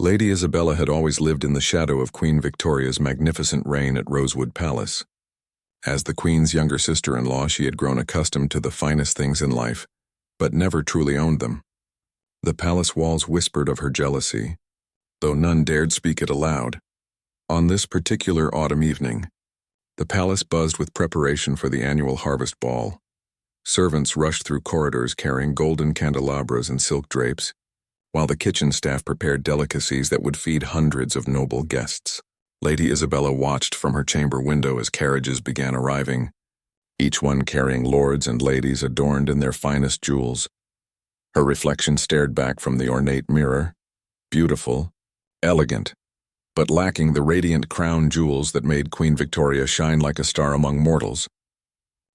Lady Isabella had always lived in the shadow of Queen Victoria's magnificent reign at Rosewood Palace. As the Queen's younger sister-in-law, she had grown accustomed to the finest things in life, but never truly owned them. The palace walls whispered of her jealousy, though none dared speak it aloud. On this particular autumn evening, the palace buzzed with preparation for the annual harvest ball. Servants rushed through corridors carrying golden candelabras and silk drapes, while the kitchen staff prepared delicacies that would feed hundreds of noble guests. Lady Isabella watched from her chamber window as carriages began arriving, each one carrying lords and ladies adorned in their finest jewels. Her reflection stared back from the ornate mirror, beautiful, elegant, but lacking the radiant crown jewels that made Queen Victoria shine like a star among mortals.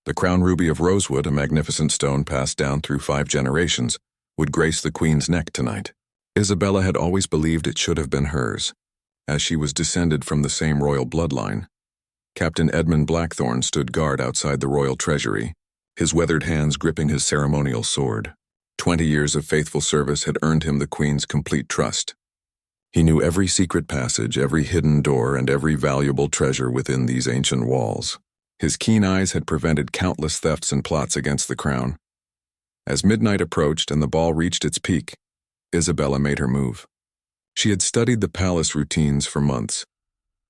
The crown ruby of rosewood, a magnificent stone passed down through 5 generations, would grace the Queen's neck tonight. Isabella had always believed it should have been hers, as she was descended from the same royal bloodline. Captain Edmund Blackthorne stood guard outside the royal treasury, his weathered hands gripping his ceremonial sword. 20 years of faithful service had earned him the Queen's complete trust. He knew every secret passage, every hidden door, and every valuable treasure within these ancient walls. His keen eyes had prevented countless thefts and plots against the crown. As midnight approached and the ball reached its peak, Isabella made her move. She had studied the palace routines for months,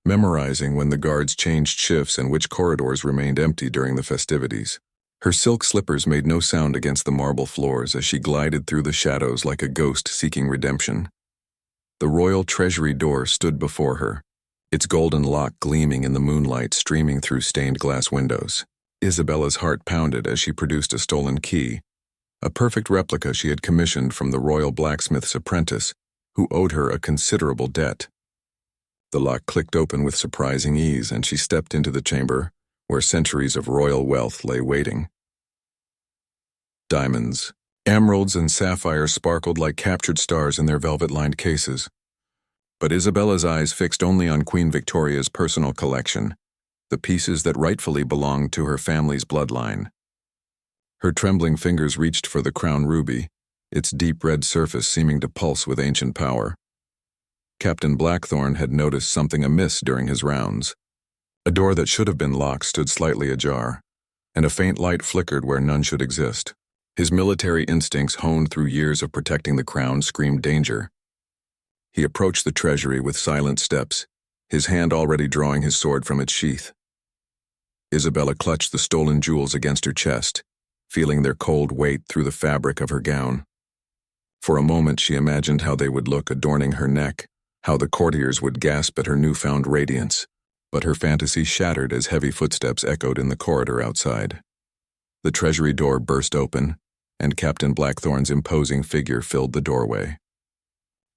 memorizing when the guards changed shifts and which corridors remained empty during the festivities. Her silk slippers made no sound against the marble floors as she glided through the shadows like a ghost seeking redemption. The royal treasury door stood before her, its golden lock gleaming in the moonlight streaming through stained glass windows. Isabella's heart pounded as she produced a stolen key, a perfect replica she had commissioned from the royal blacksmith's apprentice, who owed her a considerable debt. The lock clicked open with surprising ease, and she stepped into the chamber, where centuries of royal wealth lay waiting. Diamonds, emeralds, and sapphires sparkled like captured stars in their velvet-lined cases. But Isabella's eyes fixed only on Queen Victoria's personal collection, the pieces that rightfully belonged to her family's bloodline. Her trembling fingers reached for the crown ruby, its deep red surface seeming to pulse with ancient power. Captain Blackthorne had noticed something amiss during his rounds. A door that should have been locked stood slightly ajar, and a faint light flickered where none should exist. His military instincts, honed through years of protecting the crown, screamed danger. He approached the treasury with silent steps, his hand already drawing his sword from its sheath. Isabella clutched the stolen jewels against her chest, feeling their cold weight through the fabric of her gown. For a moment she imagined how they would look adorning her neck, how the courtiers would gasp at her newfound radiance, but her fantasy shattered as heavy footsteps echoed in the corridor outside. The treasury door burst open, and Captain Blackthorne's imposing figure filled the doorway.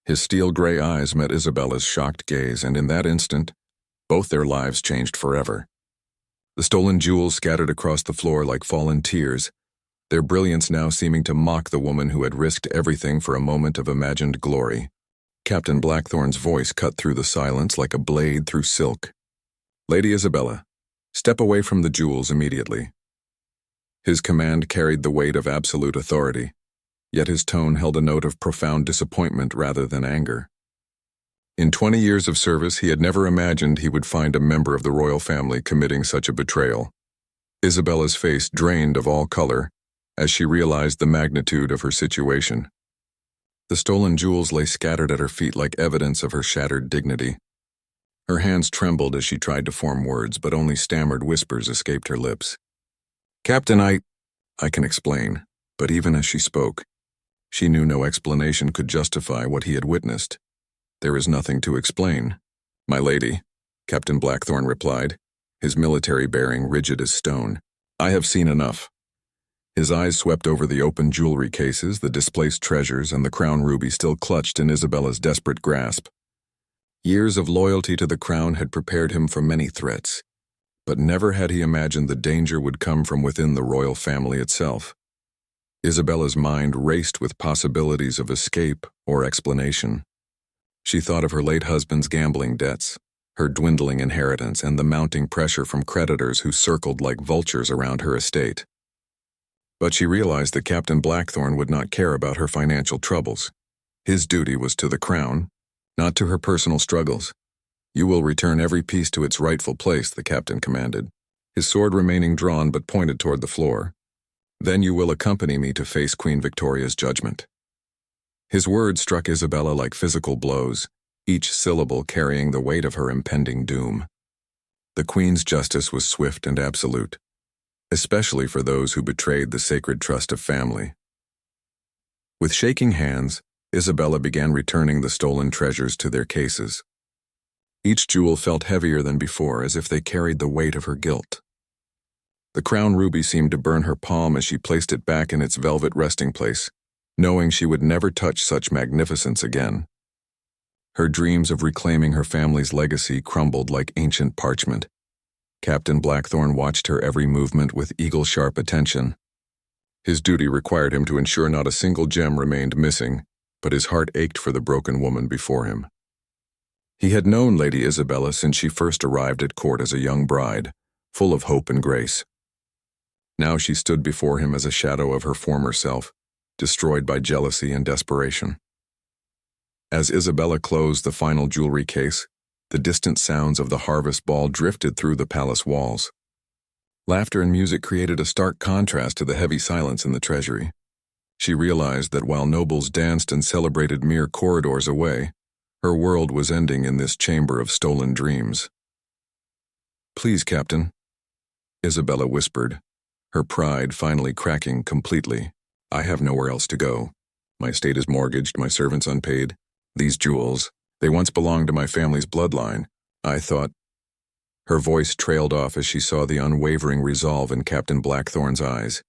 His steel-gray eyes met Isabella's shocked gaze, and in that instant, both their lives changed forever. The stolen jewels scattered across the floor like fallen tears, their brilliance now seeming to mock the woman who had risked everything for a moment of imagined glory. Captain Blackthorne's voice cut through the silence like a blade through silk. "Lady Isabella, step away from the jewels immediately." His command carried the weight of absolute authority, yet his tone held a note of profound disappointment rather than anger. In 20 years of service, he had never imagined he would find a member of the royal family committing such a betrayal. Isabella's face drained of all color as she realized the magnitude of her situation. The stolen jewels lay scattered at her feet like evidence of her shattered dignity. Her hands trembled as she tried to form words, but only stammered whispers escaped her lips. "Captain, I can explain," but even as she spoke, she knew no explanation could justify what he had witnessed. "There is nothing to explain, my lady," Captain Blackthorne replied, his military bearing rigid as stone. "I have seen enough." His eyes swept over the open jewelry cases, the displaced treasures, and the crown ruby still clutched in Isabella's desperate grasp. Years of loyalty to the crown had prepared him for many threats, but never had he imagined the danger would come from within the royal family itself. Isabella's mind raced with possibilities of escape or explanation. She thought of her late husband's gambling debts, her dwindling inheritance, and the mounting pressure from creditors who circled like vultures around her estate. But she realized that Captain Blackthorne would not care about her financial troubles. His duty was to the crown, not to her personal struggles. You will return every piece to its rightful place, the captain commanded, his sword remaining drawn but pointed toward the floor. Then you will accompany me to face Queen Victoria's judgment. His words struck Isabella like physical blows, each syllable carrying the weight of her impending doom. The Queen's justice was swift and absolute, especially for those who betrayed the sacred trust of family. With shaking hands, Isabella began returning the stolen treasures to their cases. Each jewel felt heavier than before, as if they carried the weight of her guilt. The crown ruby seemed to burn her palm as she placed it back in its velvet resting place, knowing she would never touch such magnificence again. Her dreams of reclaiming her family's legacy crumbled like ancient parchment. Captain Blackthorne watched her every movement with eagle-sharp attention. His duty required him to ensure not a single gem remained missing, but his heart ached for the broken woman before him. He had known Lady Isabella since she first arrived at court as a young bride, full of hope and grace. Now she stood before him as a shadow of her former self, destroyed by jealousy and desperation. As Isabella closed the final jewelry case, the distant sounds of the harvest ball drifted through the palace walls. Laughter and music created a stark contrast to the heavy silence in the treasury. She realized that while nobles danced and celebrated mere corridors away, her world was ending in this chamber of stolen dreams. "Please, Captain," Isabella whispered, her pride finally cracking completely. "I have nowhere else to go. My estate is mortgaged, my servants unpaid. These jewels, they once belonged to my family's bloodline. I thought—" Her voice trailed off as she saw the unwavering resolve in Captain Blackthorne's eyes.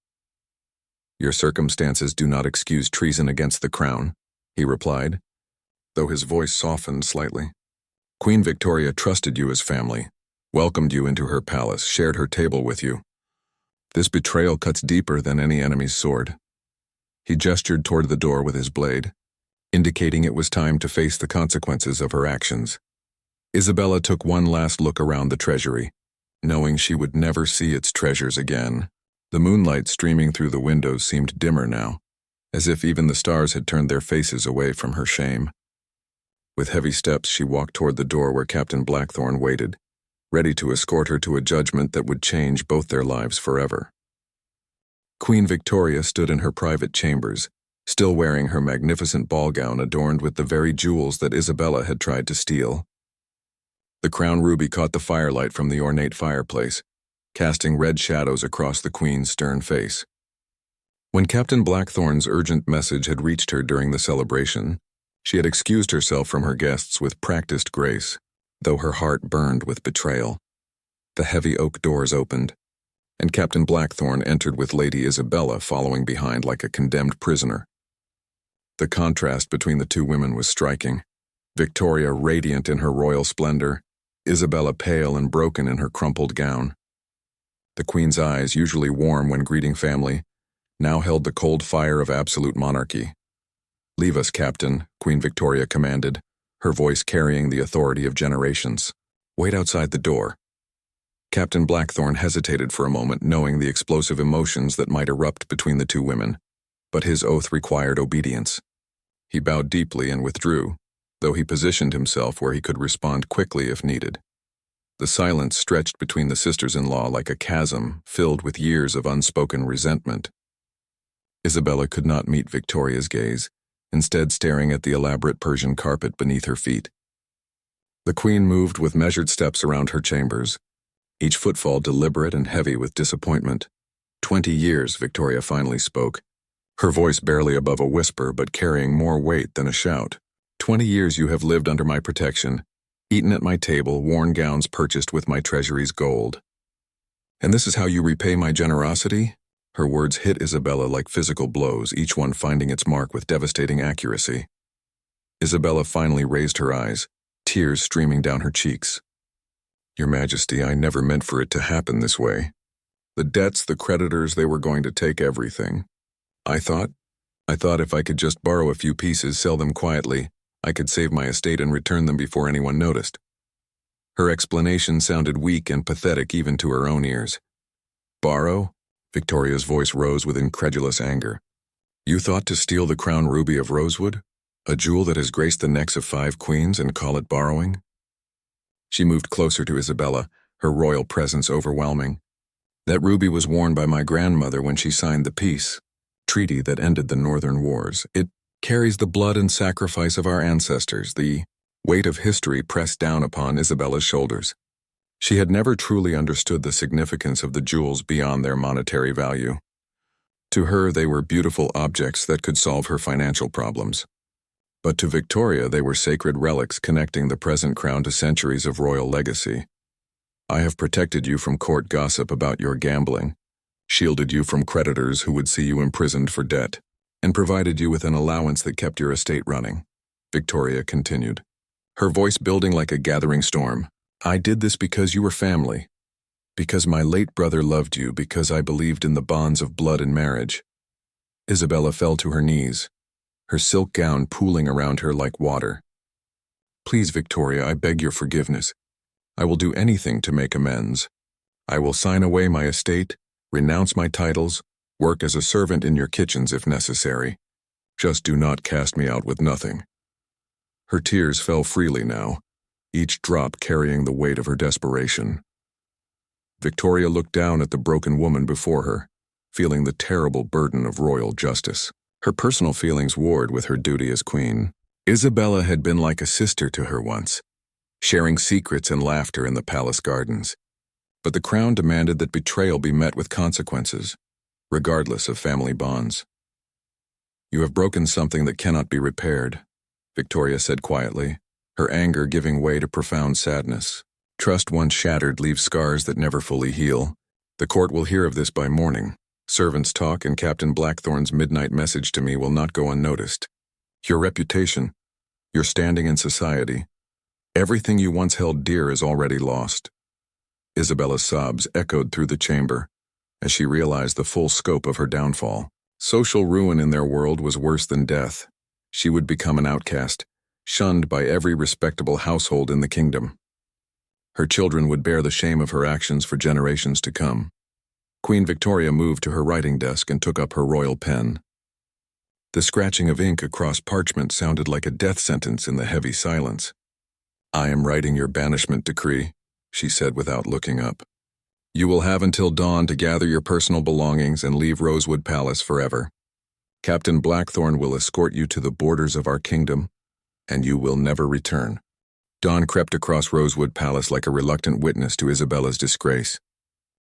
"Your circumstances do not excuse treason against the crown," he replied, though his voice softened slightly. "Queen Victoria trusted you as family, welcomed you into her palace, shared her table with you. This betrayal cuts deeper than any enemy's sword." He gestured toward the door with his blade, indicating it was time to face the consequences of her actions. Isabella took one last look around the treasury, knowing she would never see its treasures again. The moonlight streaming through the windows seemed dimmer now, as if even the stars had turned their faces away from her shame. With heavy steps, she walked toward the door where Captain Blackthorne waited, ready to escort her to a judgment that would change both their lives forever. Queen Victoria stood in her private chambers, still wearing her magnificent ball gown adorned with the very jewels that Isabella had tried to steal. The crown ruby caught the firelight from the ornate fireplace, casting red shadows across the Queen's stern face. When Captain Blackthorne's urgent message had reached her during the celebration, she had excused herself from her guests with practiced grace, though her heart burned with betrayal. The heavy oak doors opened, and Captain Blackthorne entered with Lady Isabella following behind like a condemned prisoner. The contrast between the two women was striking. Victoria radiant in her royal splendor, Isabella pale and broken in her crumpled gown. The Queen's eyes, usually warm when greeting family, now held the cold fire of absolute monarchy. "Leave us, Captain," Queen Victoria commanded, her voice carrying the authority of generations. "Wait outside the door." Captain Blackthorne hesitated for a moment, knowing the explosive emotions that might erupt between the two women, but his oath required obedience. He bowed deeply and withdrew, though he positioned himself where he could respond quickly if needed. The silence stretched between the sisters-in-law like a chasm filled with years of unspoken resentment. Isabella could not meet Victoria's gaze, instead staring at the elaborate Persian carpet beneath her feet. The Queen moved with measured steps around her chambers, each footfall deliberate and heavy with disappointment. 20 years, Victoria finally spoke, her voice barely above a whisper but carrying more weight than a shout. 20 years you have lived under my protection, eaten at my table, worn gowns purchased with my treasury's gold. And this is how you repay my generosity? Her words hit Isabella like physical blows, each one finding its mark with devastating accuracy. Isabella finally raised her eyes, tears streaming down her cheeks. "Your Majesty, I never meant for it to happen this way. The debts, the creditors, they were going to take everything. I thought if I could just borrow a few pieces, sell them quietly, I could save my estate and return them before anyone noticed." Her explanation sounded weak and pathetic even to her own ears. "Borrow?" Victoria's voice rose with incredulous anger. "You thought to steal the crown ruby of Rosewood? A jewel that has graced the necks of 5 queens and call it borrowing? She moved closer to Isabella, her royal presence overwhelming. That ruby was worn by my grandmother when she signed the peace treaty that ended the Northern Wars. It carries the blood and sacrifice of our ancestors, the weight of history pressed down upon Isabella's shoulders. She had never truly understood the significance of the jewels beyond their monetary value. To her, they were beautiful objects that could solve her financial problems. But to Victoria, they were sacred relics connecting the present crown to centuries of royal legacy. I have protected you from court gossip about your gambling, shielded you from creditors who would see you imprisoned for debt, and provided you with an allowance that kept your estate running, Victoria continued, her voice building like a gathering storm. I did this because you were family, because my late brother loved you, because I believed in the bonds of blood and marriage. Isabella fell to her knees, her silk gown pooling around her like water. Please, Victoria, I beg your forgiveness. I will do anything to make amends. I will sign away my estate, renounce my titles, work as a servant in your kitchens if necessary. Just do not cast me out with nothing. Her tears fell freely now, each drop carrying the weight of her desperation. Victoria looked down at the broken woman before her, feeling the terrible burden of royal justice. Her personal feelings warred with her duty as queen. Isabella had been like a sister to her once, sharing secrets and laughter in the palace gardens. But the crown demanded that betrayal be met with consequences, regardless of family bonds. You have broken something that cannot be repaired, Victoria said quietly, her anger giving way to profound sadness. Trust once shattered leaves scars that never fully heal. The court will hear of this by morning. Servants' talk and Captain Blackthorn's midnight message to me will not go unnoticed. Your reputation, your standing in society, everything you once held dear is already lost. Isabella's sobs echoed through the chamber as she realized the full scope of her downfall. Social ruin in their world was worse than death. She would become an outcast, shunned by every respectable household in the kingdom. Her children would bear the shame of her actions for generations to come. Queen Victoria moved to her writing desk and took up her royal pen. The scratching of ink across parchment sounded like a death sentence in the heavy silence. I am writing your banishment decree, she said without looking up. You will have until dawn to gather your personal belongings and leave Rosewood Palace forever. Captain Blackthorn will escort you to the borders of our kingdom, and you will never return. Dawn crept across Rosewood Palace like a reluctant witness to Isabella's disgrace.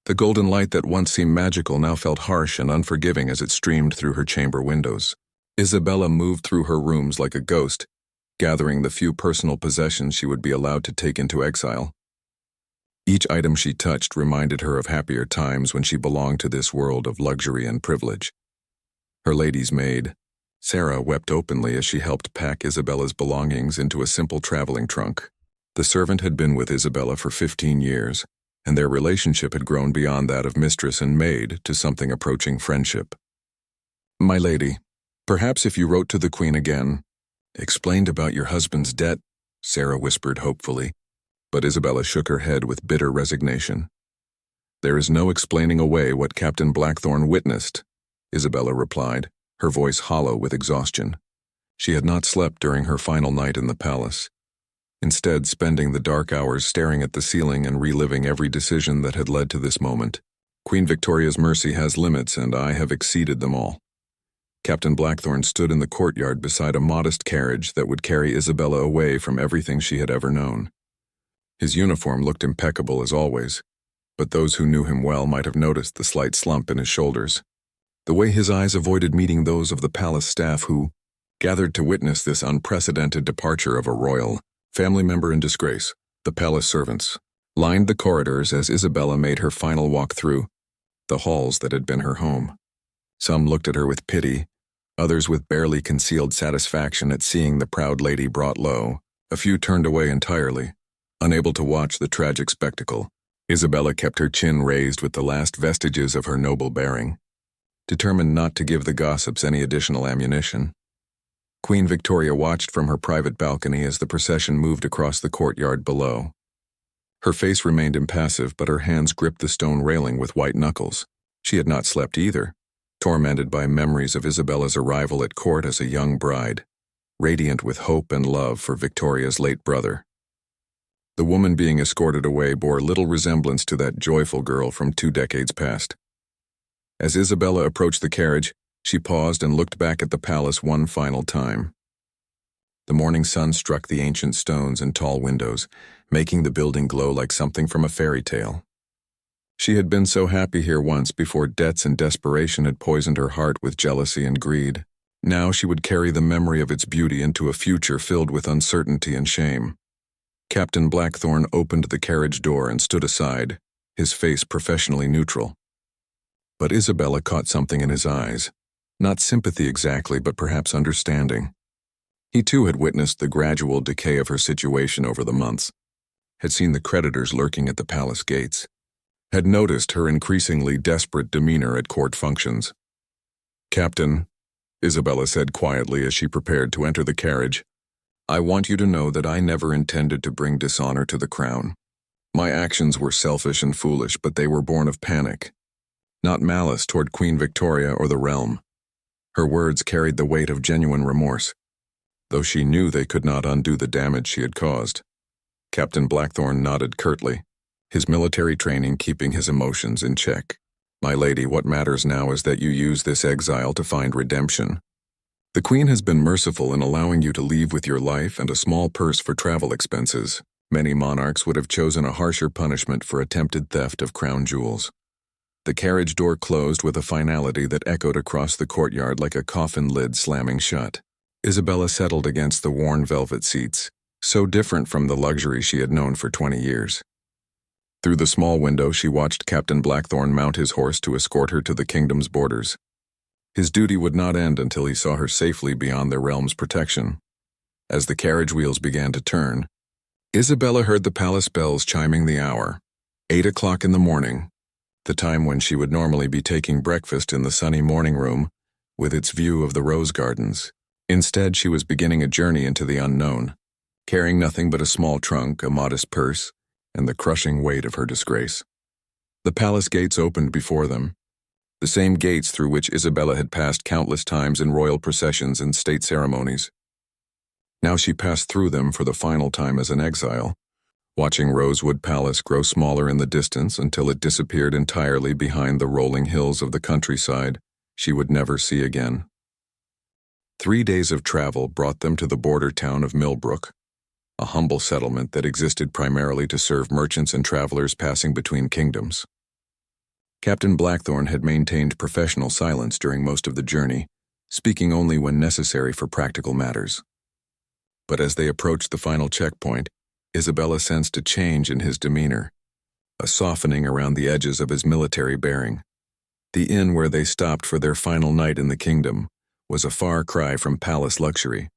The golden light that once seemed magical now felt harsh and unforgiving as it streamed through her chamber windows. Isabella moved through her rooms like a ghost, gathering the few personal possessions she would be allowed to take into exile. Each item she touched reminded her of happier times when she belonged to this world of luxury and privilege. Her lady's maid, Sarah, wept openly as she helped pack Isabella's belongings into a simple traveling trunk. The servant had been with Isabella for 15 years, and their relationship had grown beyond that of mistress and maid to something approaching friendship. My lady, perhaps if you wrote to the Queen again, explained about your husband's debt, Sarah whispered hopefully, but Isabella shook her head with bitter resignation. There is no explaining away what Captain Blackthorn witnessed, Isabella replied, her voice hollow with exhaustion. She had not slept during her final night in the palace, instead spending the dark hours staring at the ceiling and reliving every decision that had led to this moment. Queen Victoria's mercy has limits, and I have exceeded them all. Captain Blackthorn stood in the courtyard beside a modest carriage that would carry Isabella away from everything she had ever known. His uniform looked impeccable as always, but those who knew him well might have noticed the slight slump in his shoulders. The way his eyes avoided meeting those of the palace staff who gathered to witness this unprecedented departure of a royal family member in disgrace. The palace servants lined the corridors as Isabella made her final walk through the halls that had been her home. Some looked at her with pity, others with barely concealed satisfaction at seeing the proud lady brought low. A few turned away entirely, unable to watch the tragic spectacle. Isabella kept her chin raised with the last vestiges of her noble bearing, determined not to give the gossips any additional ammunition. Queen Victoria watched from her private balcony as the procession moved across the courtyard below. Her face remained impassive, but her hands gripped the stone railing with white knuckles. She had not slept either, tormented by memories of Isabella's arrival at court as a young bride, radiant with hope and love for Victoria's late brother. The woman being escorted away bore little resemblance to that joyful girl from 2 decades past. As Isabella approached the carriage, she paused and looked back at the palace one final time. The morning sun struck the ancient stones and tall windows, making the building glow like something from a fairy tale. She had been so happy here once before debts and desperation had poisoned her heart with jealousy and greed. Now she would carry the memory of its beauty into a future filled with uncertainty and shame. Captain Blackthorne opened the carriage door and stood aside, his face professionally neutral. But Isabella caught something in his eyes. Not sympathy exactly, but perhaps understanding. He too had witnessed the gradual decay of her situation over the months, had seen the creditors lurking at the palace gates, had noticed her increasingly desperate demeanor at court functions. "Captain," Isabella said quietly as she prepared to enter the carriage, "I want you to know that I never intended to bring dishonor to the crown. My actions were selfish and foolish, but they were born of panic, not malice toward Queen Victoria or the realm." Her words carried the weight of genuine remorse, though she knew they could not undo the damage she had caused. Captain Blackthorne nodded curtly, his military training keeping his emotions in check. "My lady, what matters now is that you use this exile to find redemption. The Queen has been merciful in allowing you to leave with your life and a small purse for travel expenses. Many monarchs would have chosen a harsher punishment for attempted theft of crown jewels." The carriage door closed with a finality that echoed across the courtyard like a coffin lid slamming shut. Isabella settled against the worn velvet seats, so different from the luxury she had known for 20 years. Through the small window, she watched Captain Blackthorne mount his horse to escort her to the kingdom's borders. His duty would not end until he saw her safely beyond their realm's protection. As the carriage wheels began to turn, Isabella heard the palace bells chiming the hour. 8 o'clock in the morning, the time when she would normally be taking breakfast in the sunny morning room with its view of the rose gardens. Instead, she was beginning a journey into the unknown, carrying nothing but a small trunk, a modest purse, and the crushing weight of her disgrace. The palace gates opened before them, the same gates through which Isabella had passed countless times in royal processions and state ceremonies. Now she passed through them for the final time as an exile, watching Rosewood Palace grow smaller in the distance until it disappeared entirely behind the rolling hills of the countryside she would never see again. 3 days of travel brought them to the border town of Millbrook, a humble settlement that existed primarily to serve merchants and travelers passing between kingdoms. Captain Blackthorne had maintained professional silence during most of the journey, speaking only when necessary for practical matters. But as they approached the final checkpoint, Isabella sensed a change in his demeanor, a softening around the edges of his military bearing. The inn where they stopped for their final night in the kingdom was a far cry from palace luxury.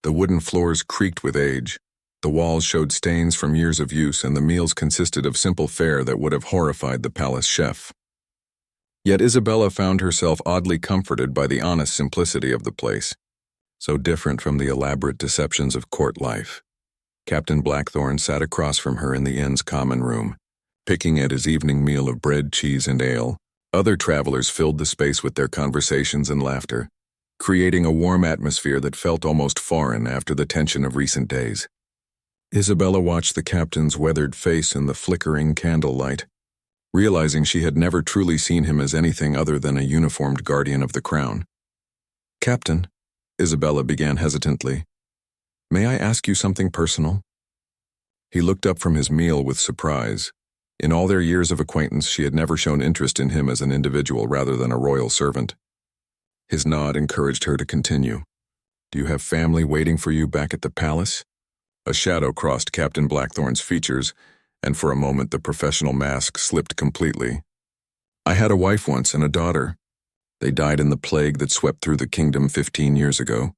The wooden floors creaked with age, the walls showed stains from years of use, and the meals consisted of simple fare that would have horrified the palace chef. Yet Isabella found herself oddly comforted by the honest simplicity of the place, so different from the elaborate deceptions of court life. Captain Blackthorne sat across from her in the inn's common room, picking at his evening meal of bread, cheese, and ale. Other travelers filled the space with their conversations and laughter, creating a warm atmosphere that felt almost foreign after the tension of recent days. Isabella watched the captain's weathered face in the flickering candlelight, realizing she had never truly seen him as anything other than a uniformed guardian of the crown. "Captain," Isabella began hesitantly, "may I ask you something personal?" He looked up from his meal with surprise. In all their years of acquaintance, she had never shown interest in him as an individual rather than a royal servant. His nod encouraged her to continue. "Do you have family waiting for you back at the palace?" A shadow crossed Captain Blackthorne's features, and for a moment the professional mask slipped completely. "I had a wife once and a daughter. They died in the plague that swept through the kingdom 15 years ago,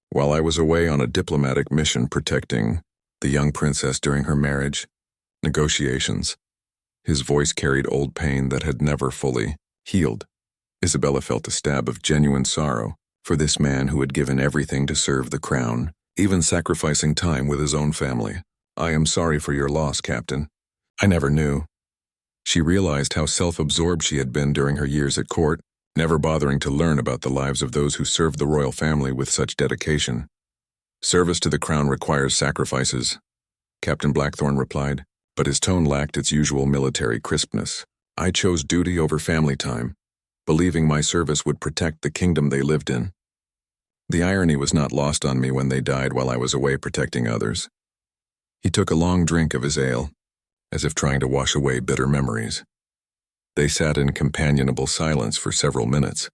while I was away on a diplomatic mission protecting the young princess during her marriage negotiations." His voice carried old pain that had never fully healed. Isabella felt a stab of genuine sorrow for this man who had given everything to serve the crown, even sacrificing time with his own family. "I am sorry for your loss, Captain. I never knew." She realized how self-absorbed she had been during her years at court, never bothering to learn about the lives of those who served the royal family with such dedication. Service to the crown requires sacrifices, Captain Blackthorne replied, but his tone lacked its usual military crispness. I chose duty over family time, believing my service would protect the kingdom they lived in. The irony was not lost on me when they died while I was away protecting others. He took a long drink of his ale, as if trying to wash away bitter memories. They sat in companionable silence for several minutes,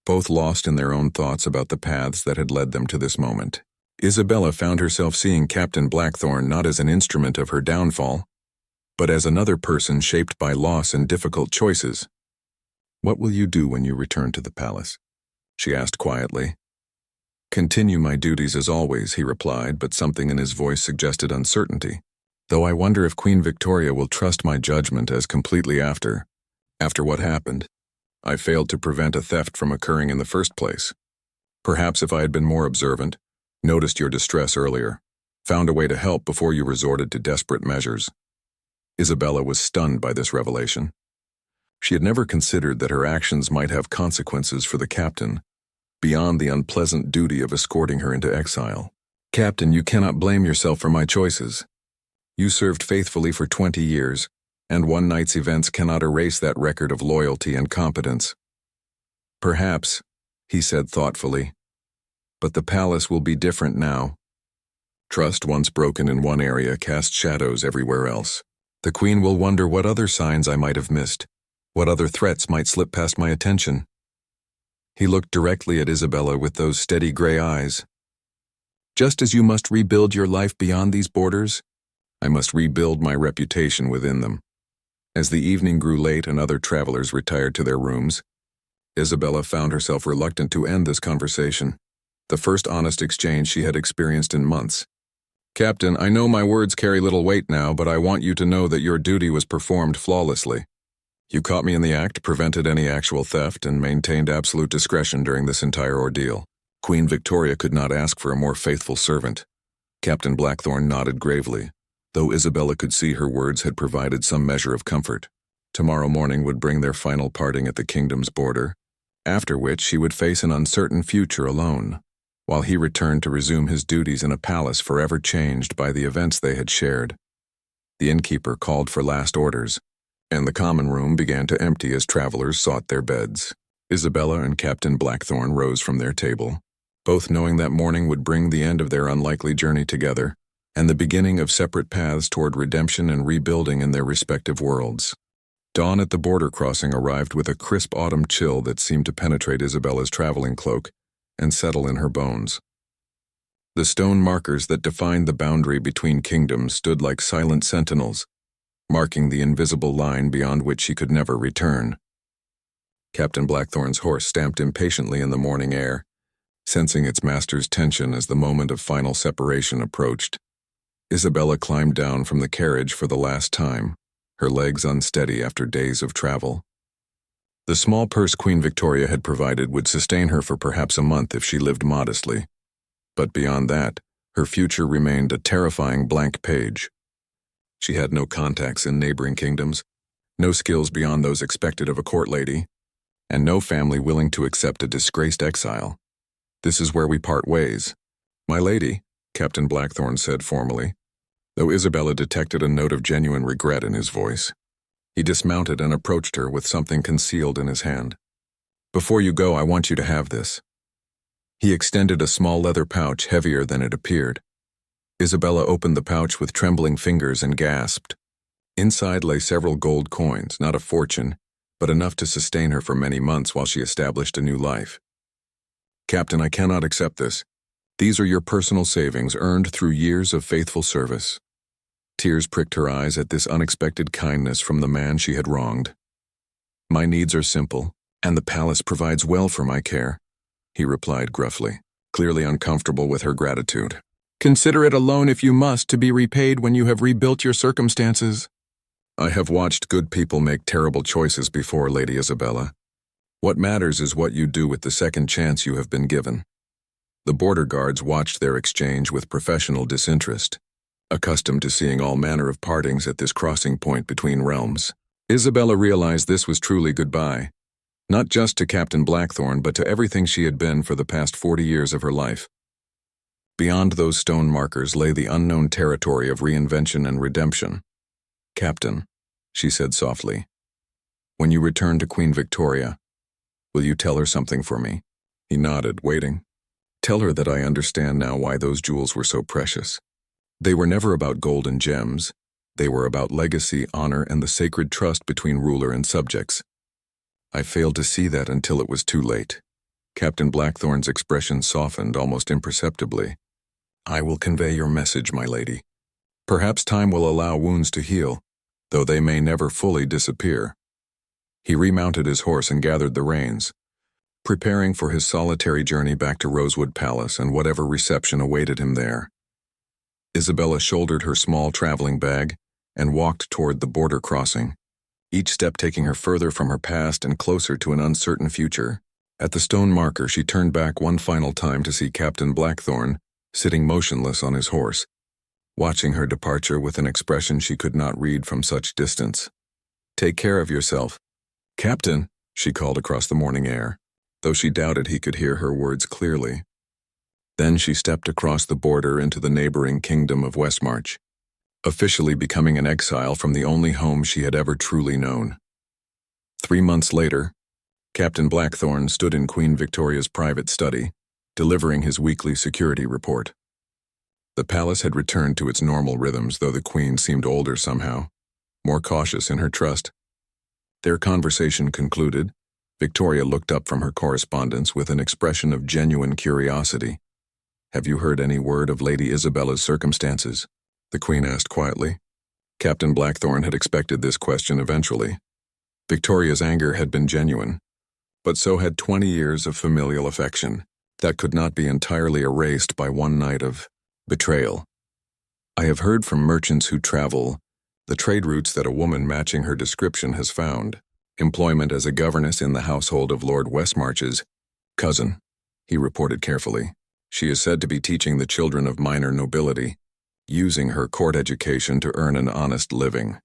both lost in their own thoughts about the paths that had led them to this moment. Isabella found herself seeing Captain Blackthorne not as an instrument of her downfall, but as another person shaped by loss and difficult choices. "What will you do when you return to the palace?" she asked quietly. "Continue my duties as always," he replied, but something in his voice suggested uncertainty. "Though I wonder if Queen Victoria will trust my judgment as completely after what happened. I failed to prevent a theft from occurring in the first place. Perhaps if I had been more observant, noticed your distress earlier, found a way to help before you resorted to desperate measures." Isabella was stunned by this revelation. She had never considered that her actions might have consequences for the captain, beyond the unpleasant duty of escorting her into exile. "Captain, you cannot blame yourself for my choices. You served faithfully for 20 years, and one night's events cannot erase that record of loyalty and competence." "Perhaps," he said thoughtfully, "but the palace will be different now. Trust once broken in one area casts shadows everywhere else. The Queen will wonder what other signs I might have missed, what other threats might slip past my attention." He looked directly at Isabella with those steady gray eyes. "Just as you must rebuild your life beyond these borders, I must rebuild my reputation within them." As the evening grew late and other travelers retired to their rooms, Isabella found herself reluctant to end this conversation, the first honest exchange she had experienced in months. "Captain, I know my words carry little weight now, but I want you to know that your duty was performed flawlessly. You caught me in the act, prevented any actual theft, and maintained absolute discretion during this entire ordeal. Queen Victoria could not ask for a more faithful servant." Captain Blackthorne nodded gravely, though Isabella could see her words had provided some measure of comfort. Tomorrow morning would bring their final parting at the kingdom's border, after which she would face an uncertain future alone, while he returned to resume his duties in a palace forever changed by the events they had shared. The innkeeper called for last orders, and the common room began to empty as travelers sought their beds. Isabella and Captain Blackthorne rose from their table, both knowing that morning would bring the end of their unlikely journey together, and the beginning of separate paths toward redemption and rebuilding in their respective worlds. Dawn at the border crossing arrived with a crisp autumn chill that seemed to penetrate Isabella's traveling cloak and settle in her bones. The stone markers that defined the boundary between kingdoms stood like silent sentinels, marking the invisible line beyond which she could never return. Captain Blackthorne's horse stamped impatiently in the morning air, sensing its master's tension as the moment of final separation approached. Isabella climbed down from the carriage for the last time, her legs unsteady after days of travel. The small purse Queen Victoria had provided would sustain her for perhaps a month if she lived modestly. But beyond that, her future remained a terrifying blank page. She had no contacts in neighboring kingdoms, no skills beyond those expected of a court lady, and no family willing to accept a disgraced exile. "This is where we part ways, my lady," Captain Blackthorne said formally, though Isabella detected a note of genuine regret in his voice. He dismounted and approached her with something concealed in his hand. "Before you go, I want you to have this." He extended a small leather pouch heavier than it appeared. Isabella opened the pouch with trembling fingers and gasped. Inside lay several gold coins, not a fortune, but enough to sustain her for many months while she established a new life. "Captain, I cannot accept this. These are your personal savings earned through years of faithful service." Tears pricked her eyes at this unexpected kindness from the man she had wronged. "My needs are simple, and the palace provides well for my care," he replied gruffly, clearly uncomfortable with her gratitude. "Consider it a loan if you must, to be repaid when you have rebuilt your circumstances." "I have watched good people make terrible choices before, Lady Isabella. What matters is what you do with the second chance you have been given." The border guards watched their exchange with professional disinterest, accustomed to seeing all manner of partings at this crossing point between realms. Isabella realized this was truly goodbye, Not just to Captain Blackthorn, but to everything she had been for the past 40 years of her life. Beyond those stone markers lay the unknown territory of reinvention and redemption. "Captain," she said softly, "when you return to Queen Victoria, will you tell her something for me?" He nodded, waiting. "Tell her that I understand now why those jewels were so precious. They were never about gold and gems. They were about legacy, honor, and the sacred trust between ruler and subjects. I failed to see that until it was too late." Captain Blackthorn's expression softened almost imperceptibly. "I will convey your message, my lady. Perhaps time will allow wounds to heal, though they may never fully disappear." He remounted his horse and gathered the reins, preparing for his solitary journey back to Rosewood Palace and whatever reception awaited him there. Isabella shouldered her small traveling bag and walked toward the border crossing, each step taking her further from her past and closer to an uncertain future. At the stone marker, she turned back one final time to see Captain Blackthorn sitting motionless on his horse, watching her departure with an expression she could not read from such distance. "Take care of yourself, Captain," she called across the morning air, though she doubted he could hear her words clearly. Then she stepped across the border into the neighboring kingdom of Westmarch, officially becoming an exile from the only home she had ever truly known. 3 months later, Captain Blackthorn stood in Queen Victoria's private study, delivering his weekly security report. The palace had returned to its normal rhythms, though the Queen seemed older somehow, more cautious in her trust. Their conversation concluded, Victoria looked up from her correspondence with an expression of genuine curiosity. "Have you heard any word of Lady Isabella's circumstances?" the Queen asked quietly. Captain Blackthorn had expected this question eventually. Victoria's anger had been genuine, but so had 20 years of familial affection that could not be entirely erased by one night of betrayal. "I have heard from merchants who travel the trade routes that a woman matching her description has found employment as a governess in the household of Lord Westmarch's cousin," he reported carefully. "She is said to be teaching the children of minor nobility, using her court education to earn an honest living."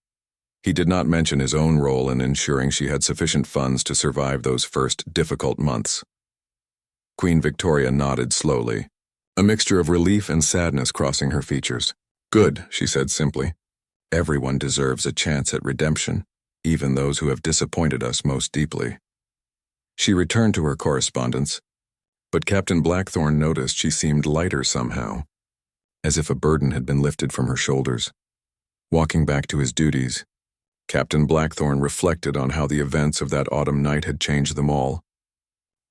He did not mention his own role in ensuring she had sufficient funds to survive those first difficult months. Queen Victoria nodded slowly, a mixture of relief and sadness crossing her features. "Good," she said simply. "Everyone deserves a chance at redemption, even those who have disappointed us most deeply." She returned to her correspondence, but Captain Blackthorn noticed she seemed lighter somehow, as if a burden had been lifted from her shoulders. Walking back to his duties, Captain Blackthorn reflected on how the events of that autumn night had changed them all.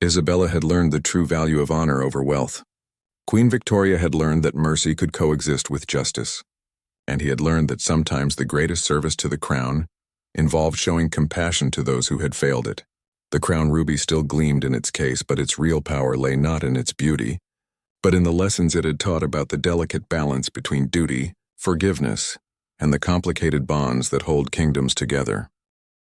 Isabella had learned the true value of honor over wealth. Queen Victoria had learned that mercy could coexist with justice, and he had learned that sometimes the greatest service to the crown involved showing compassion to those who had failed it. The crown ruby still gleamed in its case, but its real power lay not in its beauty, but in the lessons it had taught about the delicate balance between duty, forgiveness, and the complicated bonds that hold kingdoms together.